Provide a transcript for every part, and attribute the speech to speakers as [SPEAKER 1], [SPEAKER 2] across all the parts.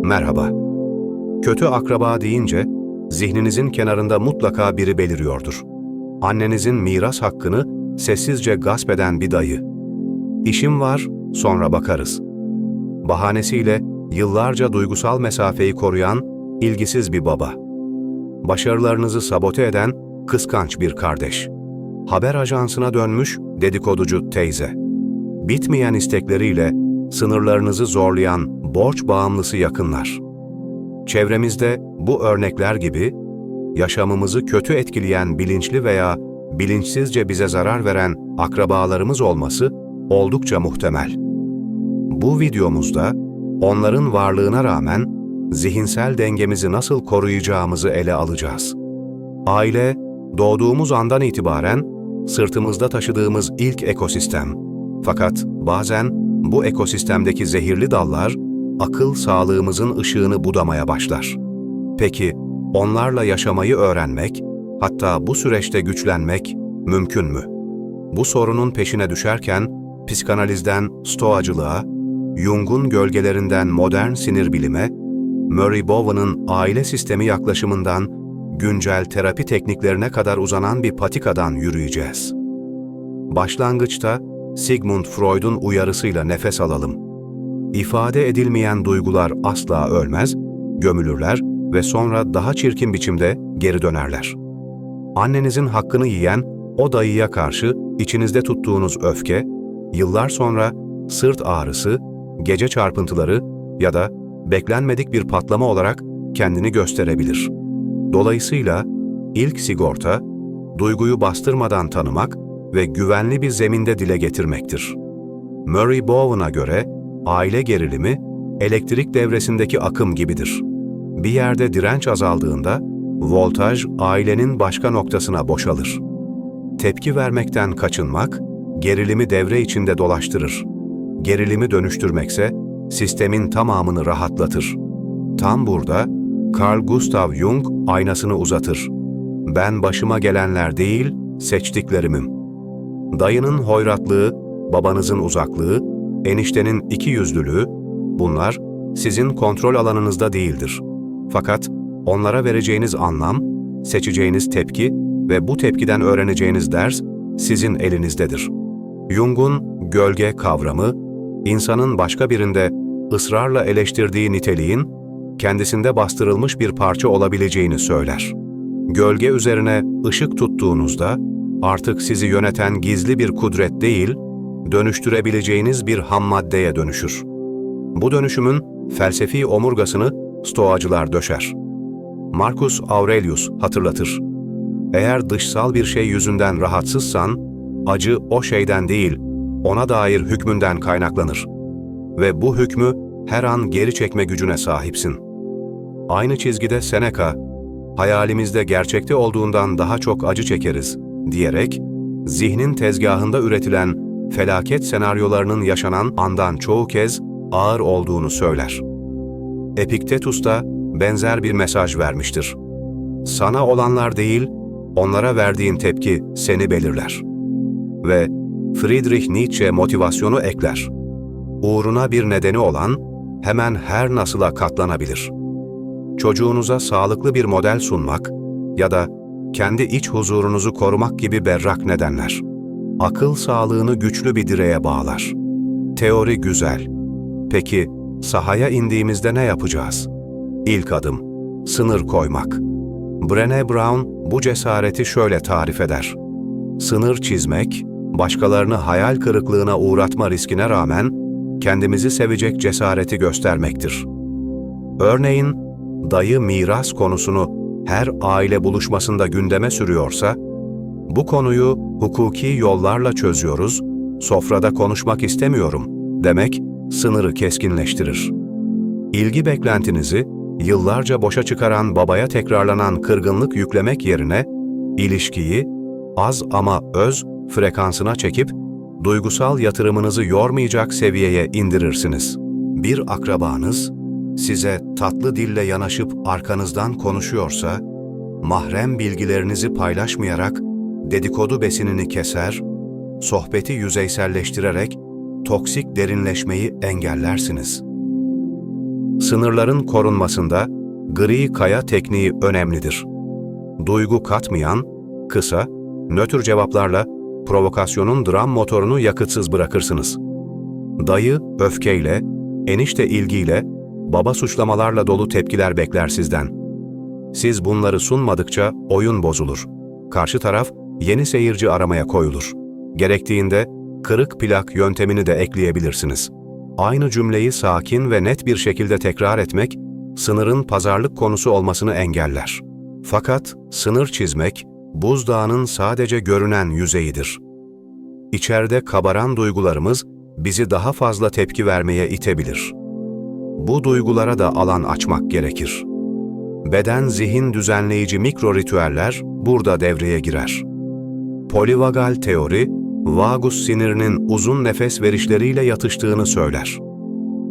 [SPEAKER 1] Merhaba. Kötü akraba deyince zihninizin kenarında mutlaka biri beliriyordur. Annenizin miras hakkını sessizce gasp eden bir dayı. İşim var, sonra bakarız. Bahanesiyle yıllarca duygusal mesafeyi koruyan ilgisiz bir baba. Başarılarınızı sabote eden kıskanç bir kardeş. Haber ajansına dönmüş dedikoducu teyze. Bitmeyen istekleriyle sınırlarınızı zorlayan borç bağımlısı yakınlar. Çevremizde bu örnekler gibi yaşamımızı kötü etkileyen bilinçli veya bilinçsizce bize zarar veren akrabalarımız olması oldukça muhtemel. Bu videomuzda onların varlığına rağmen zihinsel dengemizi nasıl koruyacağımızı ele alacağız. Aile, doğduğumuz andan itibaren sırtımızda taşıdığımız ilk ekosistem. Fakat bazen bu ekosistemdeki zehirli dallar akıl sağlığımızın ışığını budamaya başlar. Peki onlarla yaşamayı öğrenmek, hatta bu süreçte güçlenmek mümkün mü? Bu sorunun peşine düşerken psikanalizden stoacılığa, Jung'un gölgelerinden modern sinir bilime, Murray Bowen'ın aile sistemi yaklaşımından güncel terapi tekniklerine kadar uzanan bir patikadan yürüyeceğiz. Başlangıçta Sigmund Freud'un uyarısıyla nefes alalım. İfade edilmeyen duygular asla ölmez, gömülürler ve sonra daha çirkin biçimde geri dönerler. Annenizin hakkını yiyen o dayıya karşı içinizde tuttuğunuz öfke, yıllar sonra sırt ağrısı, gece çarpıntıları ya da beklenmedik bir patlama olarak kendini gösterebilir. Dolayısıyla ilk sigorta, duyguyu bastırmadan tanımak ve güvenli bir zeminde dile getirmektir. Murray Bowen'a göre aile gerilimi, elektrik devresindeki akım gibidir. Bir yerde direnç azaldığında, voltaj ailenin başka noktasına boşalır. Tepki vermekten kaçınmak, gerilimi devre içinde dolaştırır. Gerilimi dönüştürmekse, sistemin tamamını rahatlatır. Tam burada, Carl Gustav Jung aynasını uzatır. Ben başıma gelenler değil, seçtiklerimim. Dayının hoyratlığı, babanızın uzaklığı, eniştenin ikiyüzlülüğü, bunlar sizin kontrol alanınızda değildir. Fakat onlara vereceğiniz anlam, seçeceğiniz tepki ve bu tepkiden öğreneceğiniz ders sizin elinizdedir. Jung'un gölge kavramı, insanın başka birinde ısrarla eleştirdiği niteliğin kendisinde bastırılmış bir parça olabileceğini söyler. Gölge üzerine ışık tuttuğunuzda artık sizi yöneten gizli bir kudret değil, dönüştürebileceğiniz bir hammaddeye dönüşür. Bu dönüşümün felsefi omurgasını stoacılar döşer. Marcus Aurelius hatırlatır. Eğer dışsal bir şey yüzünden rahatsızsan, acı o şeyden değil, ona dair hükmünden kaynaklanır. Ve bu hükmü her an geri çekme gücüne sahipsin. Aynı çizgide Seneca, hayalimizde gerçekte olduğundan daha çok acı çekeriz, diyerek, zihnin tezgahında üretilen felaket senaryolarının yaşanan andan çoğu kez ağır olduğunu söyler. Epiktetus da benzer bir mesaj vermiştir. Sana olanlar değil, onlara verdiğin tepki seni belirler. Ve Friedrich Nietzsche motivasyonu ekler. Uğruna bir nedeni olan hemen her nasıla katlanabilir. Çocuğunuza sağlıklı bir model sunmak ya da kendi iç huzurunuzu korumak gibi berrak nedenler. Akıl sağlığını güçlü bir direğe bağlar. Teori güzel. Peki sahaya indiğimizde ne yapacağız? İlk adım, sınır koymak. Brené Brown bu cesareti şöyle tarif eder. Sınır çizmek, başkalarını hayal kırıklığına uğratma riskine rağmen kendimizi sevecek cesareti göstermektir. Örneğin, dayı miras konusunu her aile buluşmasında gündeme sürüyorsa, bu konuyu hukuki yollarla çözüyoruz, sofrada konuşmak istemiyorum demek sınırı keskinleştirir. İlgi beklentinizi yıllarca boşa çıkaran babaya tekrarlanan kırgınlık yüklemek yerine ilişkiyi az ama öz frekansına çekip duygusal yatırımınızı yormayacak seviyeye indirirsiniz. Bir akrabanız size tatlı dille yanaşıp arkanızdan konuşuyorsa, mahrem bilgilerinizi paylaşmayarak dedikodu besinini keser, sohbeti yüzeyselleştirerek toksik derinleşmeyi engellersiniz. Sınırların korunmasında gri kaya tekniği önemlidir. Duygu katmayan, kısa, nötr cevaplarla provokasyonun dram motorunu yakıtsız bırakırsınız. Dayı öfkeyle, enişte ilgiyle, baba suçlamalarla dolu tepkiler bekler sizden. Siz bunları sunmadıkça oyun bozulur. Karşı taraf yeni seyirci aramaya koyulur. Gerektiğinde kırık plak yöntemini de ekleyebilirsiniz. Aynı cümleyi sakin ve net bir şekilde tekrar etmek, sınırın pazarlık konusu olmasını engeller. Fakat sınır çizmek, buzdağının sadece görünen yüzeyidir. İçeride kabaran duygularımız bizi daha fazla tepki vermeye itebilir. Bu duygulara da alan açmak gerekir. Beden-zihin düzenleyici mikro ritüeller burada devreye girer. Polivagal teori, vagus sinirinin uzun nefes verişleriyle yatıştığını söyler.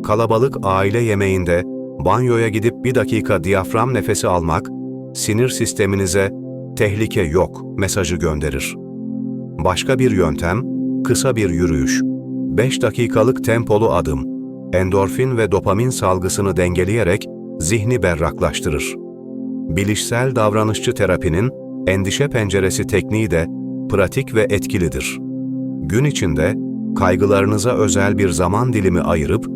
[SPEAKER 1] Kalabalık aile yemeğinde banyoya gidip 1 dakika diyafram nefesi almak, sinir sisteminize "tehlike yok" mesajı gönderir. Başka bir yöntem, kısa bir yürüyüş. 5 dakikalık tempolu adım, endorfin ve dopamin salgısını dengeleyerek zihni berraklaştırır. Bilişsel davranışçı terapinin endişe penceresi tekniği de pratik ve etkilidir. Gün içinde kaygılarınıza özel bir zaman dilimi ayırıp,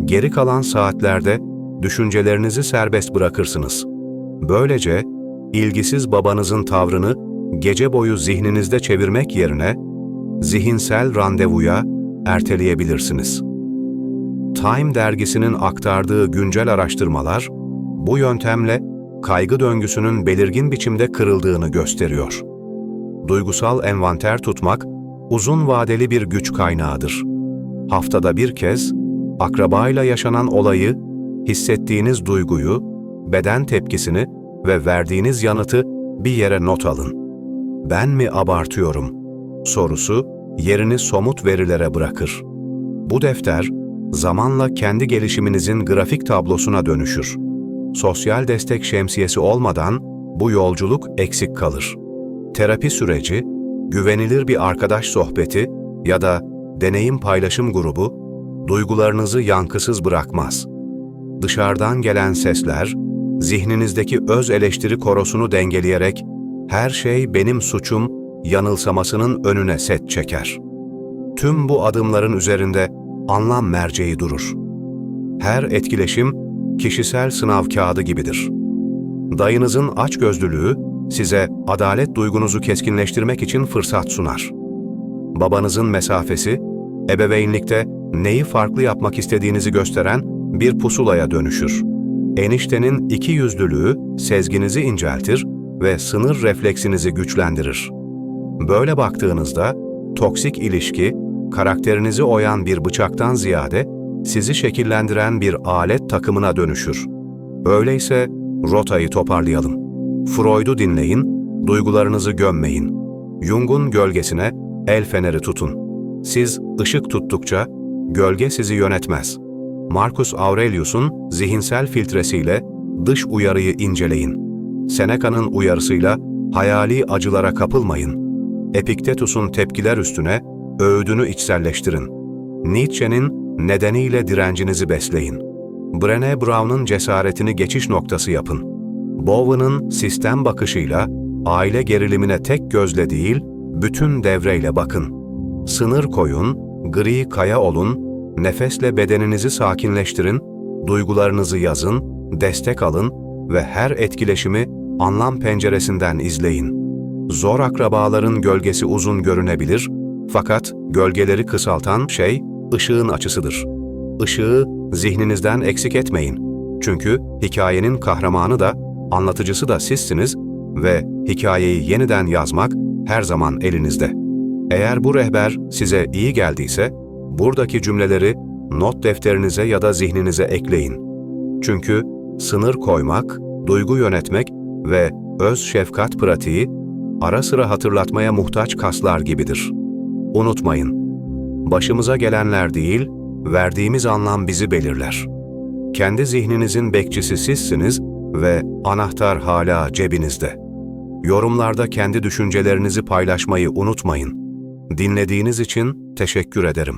[SPEAKER 1] geri kalan saatlerde düşüncelerinizi serbest bırakırsınız. Böylece ilgisiz babanızın tavrını gece boyu zihninizde çevirmek yerine zihinsel randevuya erteleyebilirsiniz. Time dergisinin aktardığı güncel araştırmalar, bu yöntemle kaygı döngüsünün belirgin biçimde kırıldığını gösteriyor. Duygusal envanter tutmak, uzun vadeli bir güç kaynağıdır. Haftada bir kez, akrabayla yaşanan olayı, hissettiğiniz duyguyu, beden tepkisini ve verdiğiniz yanıtı bir yere not alın. "Ben mi abartıyorum?" sorusu yerini somut verilere bırakır. Bu defter, zamanla kendi gelişiminizin grafik tablosuna dönüşür. Sosyal destek şemsiyesi olmadan bu yolculuk eksik kalır. Terapi süreci, güvenilir bir arkadaş sohbeti ya da deneyim paylaşım grubu, duygularınızı yankısız bırakmaz. Dışarıdan gelen sesler, zihninizdeki öz eleştiri korosunu dengeleyerek "her şey benim suçum" yanılsamasının önüne set çeker. Tüm bu adımların üzerinde anlam merceği durur. Her etkileşim kişisel sınav kağıdı gibidir. Dayınızın açgözlülüğü size adalet duygunuzu keskinleştirmek için fırsat sunar. Babanızın mesafesi, ebeveynlikte neyi farklı yapmak istediğinizi gösteren bir pusulaya dönüşür. Eniştenin ikiyüzlülüğü sezginizi inceltir ve sınır refleksinizi güçlendirir. Böyle baktığınızda toksik ilişki, karakterinizi oyan bir bıçaktan ziyade sizi şekillendiren bir alet takımına dönüşür. Öyleyse rotayı toparlayalım. Freud'u dinleyin, duygularınızı gömmeyin. Jung'un gölgesine el feneri tutun. Siz ışık tuttukça gölge sizi yönetmez. Marcus Aurelius'un zihinsel filtresiyle dış uyarıyı inceleyin. Seneca'nın uyarısıyla hayali acılara kapılmayın. Epiktetus'un tepkiler üstüne öğüdünü içselleştirin. Nietzsche'nin nedeniyle direncinizi besleyin. Brené Brown'un cesaretini geçiş noktası yapın. Bowen'ın sistem bakışıyla aile gerilimine tek gözle değil, bütün devreyle bakın. Sınır koyun, gri kaya olun, nefesle bedeninizi sakinleştirin, duygularınızı yazın, destek alın ve her etkileşimi anlam penceresinden izleyin. Zor akrabaların gölgesi uzun görünebilir, fakat gölgeleri kısaltan şey ışığın açısıdır. Işığı zihninizden eksik etmeyin. Çünkü hikayenin kahramanı da, anlatıcısı da sizsiniz ve hikayeyi yeniden yazmak her zaman elinizde. Eğer bu rehber size iyi geldiyse, buradaki cümleleri not defterinize ya da zihninize ekleyin. Çünkü sınır koymak, duygu yönetmek ve öz şefkat pratiği ara sıra hatırlatmaya muhtaç kaslar gibidir. Unutmayın, başımıza gelenler değil, verdiğimiz anlam bizi belirler. Kendi zihninizin bekçisi sizsiniz ve anahtar hala cebinizde. Yorumlarda kendi düşüncelerinizi paylaşmayı unutmayın. Dinlediğiniz için teşekkür ederim.